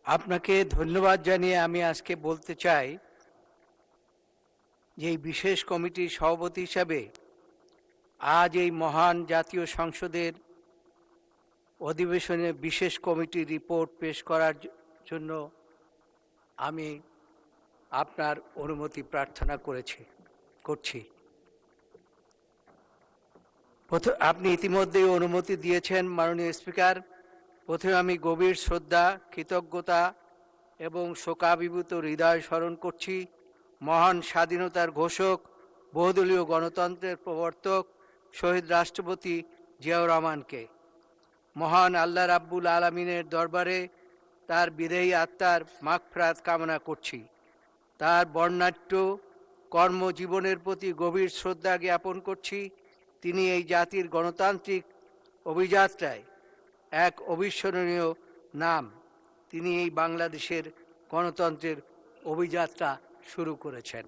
আপনাকে ধন্যবাদ জানিয়ে আমি আজকে বলতে চাই যে এই বিশেষ কমিটির সভাপতি হিসাবে আজ এই মহান জাতীয় সংসদের অধিবেশনে বিশেষ কমিটির রিপোর্ট পেশ করার জন্য আমি আপনার অনুমতি প্রার্থনা করছি। আপনি ইতিমধ্যেই অনুমতি দিয়েছেন মাননীয় স্পিকার। প্রথমে আমি গভীর শ্রদ্ধা, কৃতজ্ঞতা এবং শোকাভিভূত হৃদয় স্মরণ করছি মহান স্বাধীনতার ঘোষক, বহুদলীয় গণতন্ত্রের প্রবর্তক শহীদ রাষ্ট্রপতি জিয়াউর রহমানকে। মহান আল্লাহ রাব্বুল আলামিনের দরবারে তার বিদেহী আত্মার মাগফিরাত কামনা করছি। তার বর্ণাঢ্য কর্মজীবনের প্রতি গভীর শ্রদ্ধা জ্ঞাপন করছি। তিনি এই জাতির গণতান্ত্রিক অভিযাত্রায় এক অবিস্মরণীয় নাম। তিনি এই বাংলাদেশের গণতন্ত্রের অভিযাত্রা শুরু করেছেন।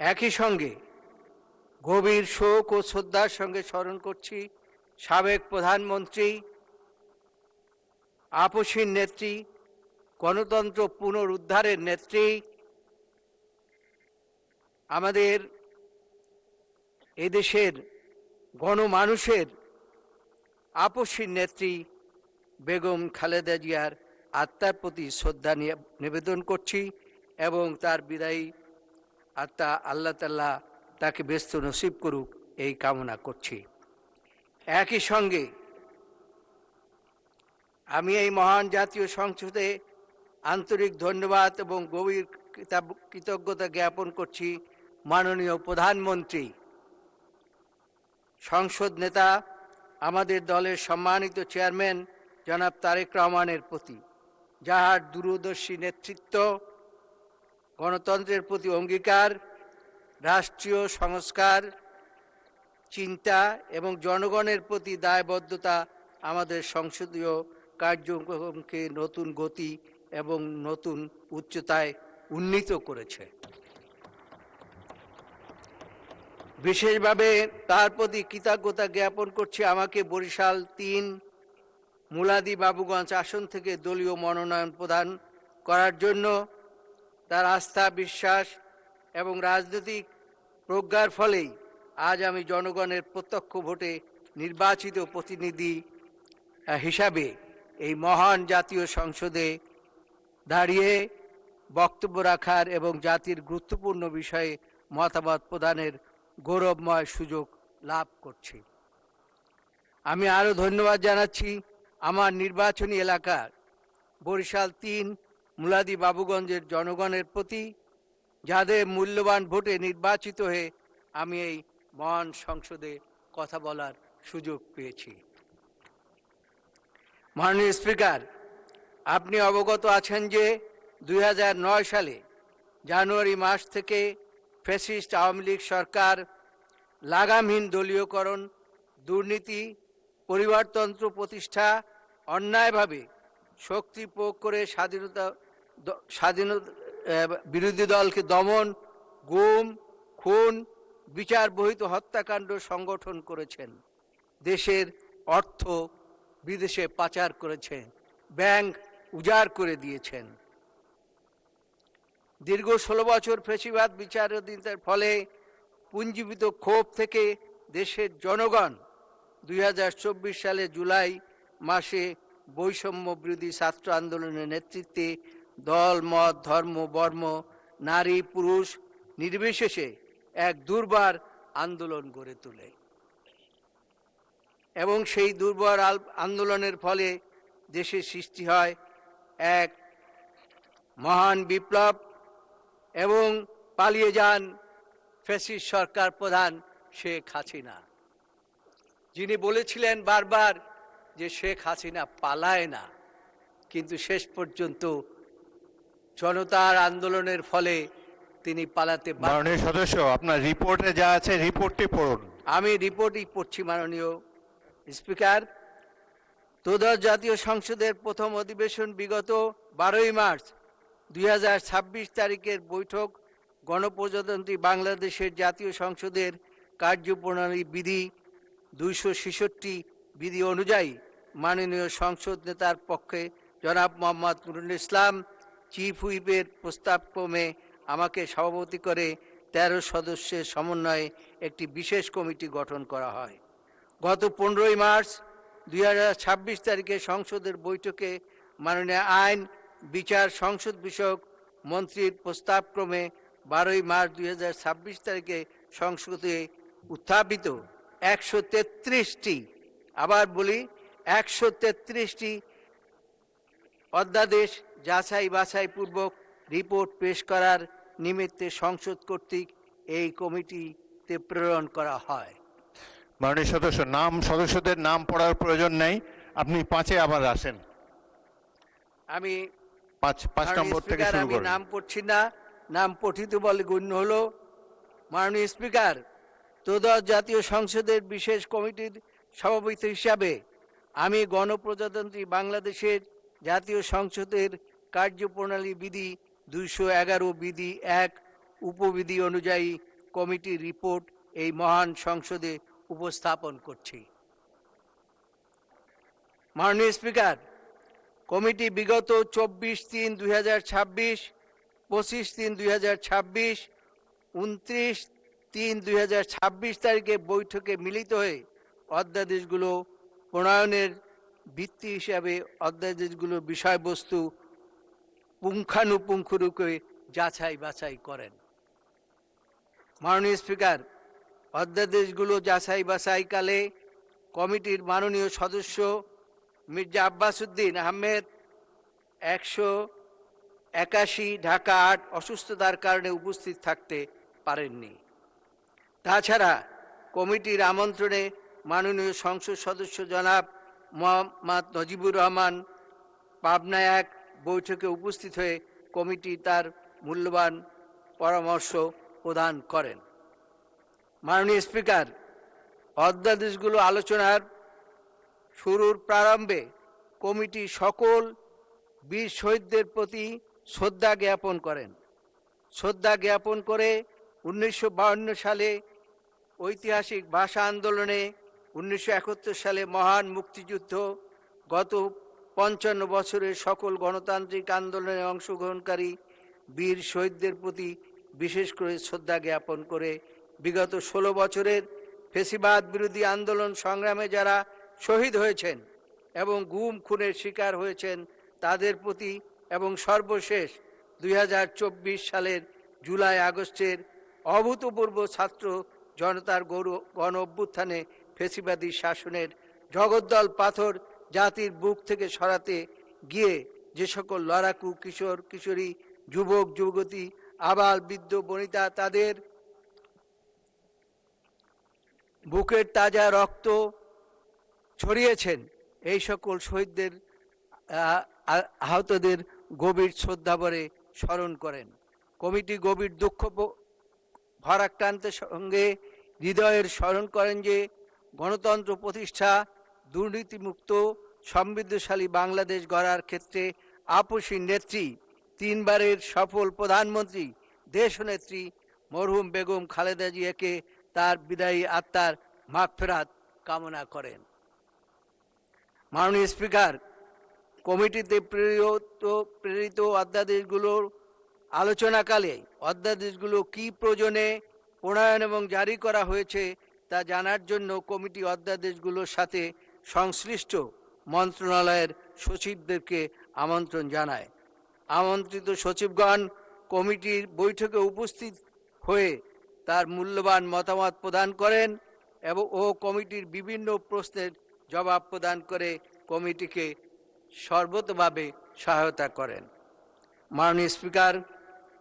একই সঙ্গে গভীর শোক ও শ্রদ্ধার সঙ্গে স্মরণ করছি সাবেক প্রধানমন্ত্রী, আপসীর নেত্রী, গণতন্ত্র পুনরুদ্ধারের নেত্রী, আমাদের এদেশের গণমানুষের আপসীর নেত্রী বেগম খালেদা জিয়ার আত্মার প্রতি শ্রদ্ধা নিবেদন করছি এবং তার বিদায়ী আত্মা আল্লাহ তাআলা তাকে ব্যস্ত নসিব করুক এই কামনা করছি। একই সঙ্গে আমি এই মহান জাতীয় সংসদে আন্তরিক ধন্যবাদ এবং গভীর কৃতজ্ঞতা জ্ঞাপন করছি মাননীয় প্রধানমন্ত্রী, সংসদ নেতা, আমাদের দলের সম্মানিত চেয়ারম্যান জনাব তারেক রহমানের প্রতি, যাহার দূরদর্শী নেতৃত্ব, গণতন্ত্রের প্রতি অঙ্গীকার, রাষ্ট্রীয় সংস্কার চিন্তা এবং জনগণের প্রতি দায়বদ্ধতা আমাদের সংসদীয় কার্যক্রমকে নতুন গতি এবং নতুন উচ্চতায় উন্নীত করেছে। বিশেষভাবে তার প্রতি কৃতজ্ঞতা জ্ঞাপন করছি আমাকে বরিশাল ৩ মুলাদি বাবুগঞ্জ আসন থেকে দলীয় মনোনয়ন প্রদান করার জন্য। তার আস্থা, বিশ্বাস এবং রাজনৈতিক প্রজ্ঞার ফলেই আজ আমি জনগণের প্রত্যক্ষ ভোটে নির্বাচিত প্রতিনিধি হিসাবে এই মহান জাতীয় সংসদে দাঁড়িয়ে বক্তব্য রাখার এবং জাতির গুরুত্বপূর্ণ বিষয়ে মতামত প্রদানের গৌরবময় সুযোগ লাভ করছি। আমি আরও ধন্যবাদ জানাচ্ছি আমার নির্বাচনী এলাকার বরিশাল ৩ মুলাদি বাবুগঞ্জের জনগণের প্রতি, যাদের মূল্যবান ভোটে নির্বাচিত হয়ে আমি এই মহান সংসদে কথা বলার সুযোগ পেয়েছি। মাননীয় স্পিকার, আপনি অবগত আছেন যে ২০০৯ সালে জানুয়ারি মাস থেকে ফ্যাসিস্ট আওয়ামী লীগ সরকার লাগামহীন দলীয়করণ, দুর্নীতি, পরিবারতন্ত্র প্রতিষ্ঠা, অন্যায়ভাবে শক্তি প্রয়োগ করে স্বাধীনতা বিরোধী দলকে দমন, গুম, খুন, বিচার বহির্ভূত হত্যাকাণ্ড সংগঠন করেছেন। দেশের অর্থ বিদেশে পাচার করেছেন, ব্যাংক উজাড় করে দিয়েছেন। দীর্ঘ ১৬ বছর ফ্যাসিবাদ বিচারাধীনতার ফলে পুঞ্জীভূত ক্ষোভ থেকে দেশের জনগণ ২০২৪ সালে জুলাই মাসে বৈষম্য বিরোধী ছাত্র আন্দোলনের নেতৃত্বে দল, মত, ধর্ম, বর্ণ, নারী, পুরুষ নির্বিশেষে এক দুর্বার আন্দোলন গড়ে তোলে এবং সেই দুর্বার আন্দোলনের ফলে দেশে সৃষ্টি হয় এক মহান বিপ্লব এবং পালিয়ে যান ফ্যাসিস্ট সরকার প্রধান শেখ হাসিনা, যিনি বলেছিলেন বারবার যে শেখ হাসিনা পালায় না, কিন্তু শেষ পর্যন্ত জনতার আন্দোলনের ফলে তিনি পালাতে পারেন। মাননীয় সদস্য, আপনার রিপোর্টে যা আছে রিপোর্টটি পড়ুন। আমি রিপোর্টই পড়ছি। মাননীয় স্পিকার, ত্রয়োদশ জাতীয় সংসদের প্রথম অধিবেশন বিগত ১২ই মার্চ ২০২৬ তারিখের বৈঠক গণপ্রজাতন্ত্রী বাংলাদেশের জাতীয় সংসদের কার্যপ্রণালী বিধি ২৬৬ বিধি অনুযায়ী মাননীয় সংসদ নেতার পক্ষে জনাব মোহাম্মদ নুরুল ইসলাম চিফ হুইপের প্রস্তাবক্রমে আমাকে সভাপতি করে 13 সদস্যের সমন্বয়ে একটি বিশেষ কমিটি গঠন করা হয়। গত 15 মার্চ 2026 তারিখে সংসদের বৈঠকে মাননীয় আইন বিচার সংসদ বিষয়ক মন্ত্রীর প্রস্তাবক্রমে 12 মার্চ 2026 তারিখে সংসদে উত্থাপিত 133টি, আবার বলি 133টি অধ্যাদেশ যাচাই বাছাই পূর্বক রিপোর্ট পেশ করার নিমিত্তে সংসদ কর্তৃক এই কমিটিতে প্রেরণ করা হয়। মাননীয় সদস্য, সদস্যদের নাম পড়ার প্রয়োজন নেই, আপনি 5-এ আবার আসেন। আমি 5 নম্বর থেকে শুরু আমি করুন। নাম পড়ছি না, নাম পঠিত বলে গণ্য হলো। মাননীয় স্পিকার, ত্রয়োদশ জাতীয় সংসদের বিশেষ কমিটির সভাপতি হিসাবে আমি গণপ্রজাতন্ত্রী বাংলাদেশের জাতীয় সংসদের কার্যপ্রণালী বিধি 211 বিধি 1 উপবিধি অনুযায়ী কমিটির রিপোর্ট এই মহান সংসদে উপস্থাপন করছি। মাননীয় স্পিকার, কমিটি বিগত 24/3/2026, 25/3/2026, 29/3/2026 তারিখে বৈঠকে মিলিত হয়ে অধ্যাদেশগুলো প্রণয়নের ভিত্তি হিসাবে অধ্যাদেশগুলোর বিষয়বস্তু পুঙ্খানুপুঙ্খরূপে যাচাই বাছাই করেন। মাননীয় স্পিকার, অধ্যাদেশগুলো যাচাই বাছাইকালে কমিটির মাননীয় সদস্য মির্জা আব্বাস উদ্দিন আহমেদ 181 ঢাকা 8 অসুস্থতার কারণে উপস্থিত থাকতে পারেননি। তাছাড়া কমিটির আমন্ত্রণে মাননীয় সংসদ সদস্য জনাব মোহাম্মদ নজিবুর রহমান পাবনা 1 বৈঠকে উপস্থিত হয়ে কমিটি তার মূল্যবান পরামর্শ প্রদান করেন। মাননীয় স্পিকার, অধ্যাদেশগুলো আলোচনার শুরুর প্রারম্ভে কমিটি সকল বীর শহীদদের প্রতি শ্রদ্ধা জ্ঞাপন করেন। শ্রদ্ধা জ্ঞাপন করে 1952 সালে ঐতিহাসিক ভাষা আন্দোলনে, 1971 সালে মহান মুক্তিযুদ্ধ, গত 55 বছরের সকল গণতান্ত্রিক আন্দোলনে অংশগ্রহণকারী বীর শহীদদের প্রতি বিশেষ করে শ্রদ্ধা জ্ঞাপন করে বিগত 16 বছরের ফ্যাসিবাদ বিরোধী আন্দোলন সংগ্রামে যারা শহীদ হয়েছেন এবং গুম খুনের শিকার হয়েছেন তাদের প্রতি, এবং সর্বশেষ 2024 সালের জুলাই আগস্টের অভূতপূর্ব ছাত্র জনতার গণ অভ্যুত্থানে ফ্যাসিবাদী শাসনের জগদ্দল পাথর জাতির বুক থেকে সরাতে গিয়ে যে সকল লড়াকু কিশোর কিশোরী, যুবক যুবতী, আবাল বৃদ্ধ বনিতা তাদের বুকের তাজা রক্ত ছড়িয়েছেন, এই সকল শহীদদের আহতদের গভীর শ্রদ্ধাভরে স্মরণ করেন। কমিটি গভীর দুঃখ ভারাক্রান্তের সঙ্গে হৃদয়ের স্মরণ করেন যে গণতন্ত্র প্রতিষ্ঠা, দুর্নীতিমুক্ত সমৃদ্ধশালী বাংলাদেশ গড়ার ক্ষেত্রে আপসী নেত্রী, 3 বারের সফল প্রধানমন্ত্রী দেশনেত্রী মরহুম বেগম খালেদা জিয়াকে তার বিদায়ী আত্মার মাগফিরাত কামনা করেন। মাননীয় স্পিকার, কমিটিতে প্রেরিত অধ্যাদেশগুলোর আলোচনাকালে অধ্যাদেশগুলো কি প্রয়োজনে প্রণয়ন এবং জারি করা হয়েছে তা জানার জন্য কমিটি অধ্যাদেশগুলোর সাথে সংশ্লিষ্ট মন্ত্রণালয়ের সচিবদেরকে আমন্ত্রণ জানায়। আমন্ত্রিত সচিবগণ কমিটির বৈঠকে উপস্থিত হয়ে তার মূল্যবান মতামত প্রদান করেন এবং কমিটির বিভিন্ন প্রশ্নের জবাব প্রদান করে কমিটিকে সর্বতোভাবে সহায়তা করেন। মাননীয় স্পিকার,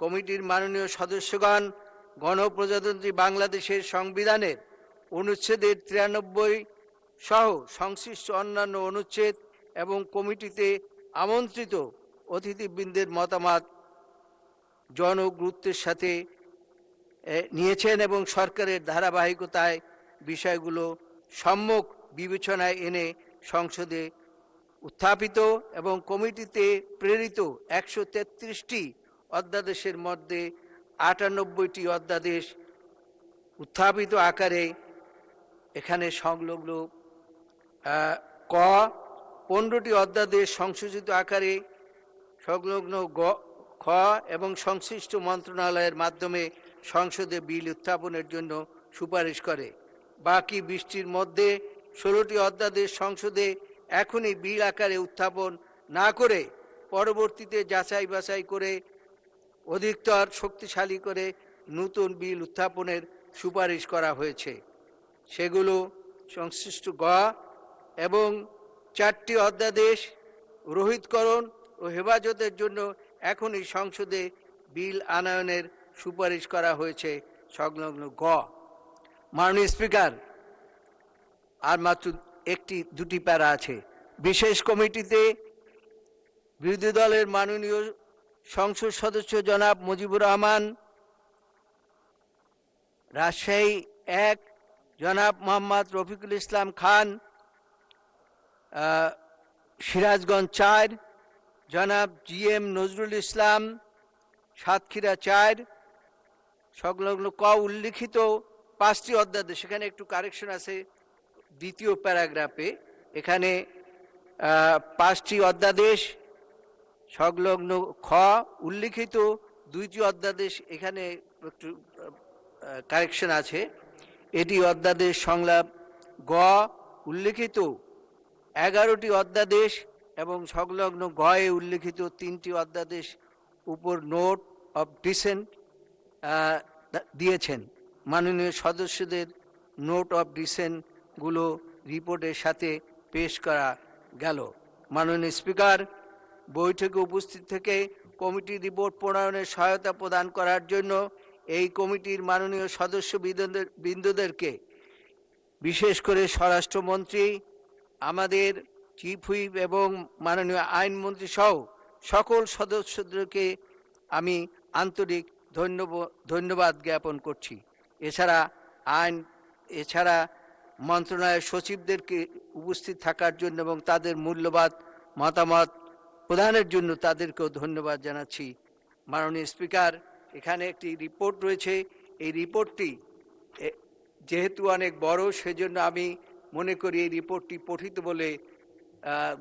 কমিটির মাননীয় সদস্যগণ গণপ্রজাতন্ত্রী বাংলাদেশের সংবিধানের অনুচ্ছেদের 93 সহ সংশ্লিষ্ট অন্যান্য অনুচ্ছেদ এবং কমিটিতে আমন্ত্রিত অতিথিবৃন্দের মতামত জনগুরুত্বের সাথে নিয়েছেন এবং সরকারের ধারাবাহিকতায় বিষয়গুলো সম্যক বিবেচনায় এনে সংসদে উত্থাপিত এবং কমিটিতে প্রেরিত 133টি অধ্যাদেশের মধ্যে 98টি অধ্যাদেশ উত্থাপিত আকারে এখানে সংলগ্ন ক, 15টি অধ্যাদেশ সংশোধিত আকারে সংলগ্ন খ এবং সংশ্লিষ্ট মন্ত্রণালয়ের মাধ্যমে সংসদে বিল উত্থাপনের জন্য সুপারিশ করে। বাকি 20টির মধ্যে 16টি অধ্যাদেশ সংসদে এখনই বিল আকারে উত্থাপন না করে পরবর্তীতে যাচাই বাছাই করে অধিকতর শক্তিশালী করে নতুন বিল উত্থাপনের সুপারিশ করা হয়েছে। সেগুলো সংশ্লিষ্ট গ এবং 4টি অধ্যাদেশ রোহিতকরণ ও হেফাজতের জন্য এখনই সংসদে বিল আনয়নের সুপারিশ করা হয়েছে সংলগ্ন গ। মাননীয় স্পিকার, আর মাত্র দুটি প্যারা আছে। বিশেষ কমিটিতে বিরোধী দলের মাননীয় সংসদ সদস্য জনাব মুজিবুর রহমান, রাজশাহী 1 জনাব মোহাম্মদ রফিকুল ইসলাম খান, সিরাজগঞ্জ 4 জনাব GM নজরুল ইসলাম, সাতক্ষীরা 4 সংলগ্ন ক উল্লিখিত 5টি অধ্যাদেশ, সেখানে একটু কারেকশন আছে দ্বিতীয় প্যারাগ্রাফে, এখানে 5টি অধ্যাদেশ সংলগ্ন খ উল্লিখিত 2টি অধ্যাদেশ, এখানে একটু কারেকশন আছে। এটি অধ্যাদেশ সংলাপ গ উল্লিখিত 11টি অধ্যাদেশ এবং সংলগ্ন গয়ে উল্লিখিত 3টি অধ্যাদেশ উপর নোট অফ ডিসেন্ট দিয়েছেন। মাননীয় সদস্যদের নোট অফ ডিসেন্টগুলো রিপোর্টের সাথে পেশ করা গেল। মাননীয় স্পিকার, বৈঠকে উপস্থিত থেকে কমিটির রিপোর্ট প্রণয়নের সহায়তা প্রদান করার জন্য এই কমিটির মাননীয় সদস্য বৃন্দদেরকে, বিশেষ করে স্বরাষ্ট্রমন্ত্রী, আমাদের চিফ হুইপ এবং মাননীয় আইনমন্ত্রী সহ সকল সদস্যদেরকে আমি আন্তরিক ধন্যবাদ জ্ঞাপন করছি। এছাড়া মন্ত্রণালয়ের সচিবদেরকে উপস্থিত থাকার জন্য এবং তাদের মূল্যবান মতামত প্রদানের জন্য তাদেরকেও ধন্যবাদ জানাচ্ছি। মাননীয় স্পিকার, এখানে একটি রিপোর্ট রয়েছে। এই রিপোর্টটি যেহেতু অনেক বড়, সেজন্য আমি মনে করি এই রিপোর্টটি পঠিত বলে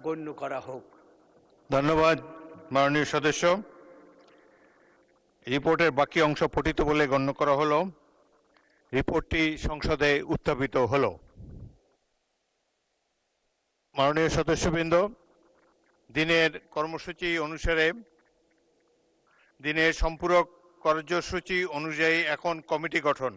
গণ্য করা হোক। ধন্যবাদ মাননীয় সদস্য। রিপোর্টের বাকি অংশ পঠিত বলে গণ্য করা হলো। রিপোর্টটি সংসদে উত্থাপিত হলো। মাননীয় সদস্যবৃন্দ, দিনের কর্মসূচি অনুসারে দিনের সম্পূরক কার্যসূচি অনুযায়ী এখন কমিটি গঠন।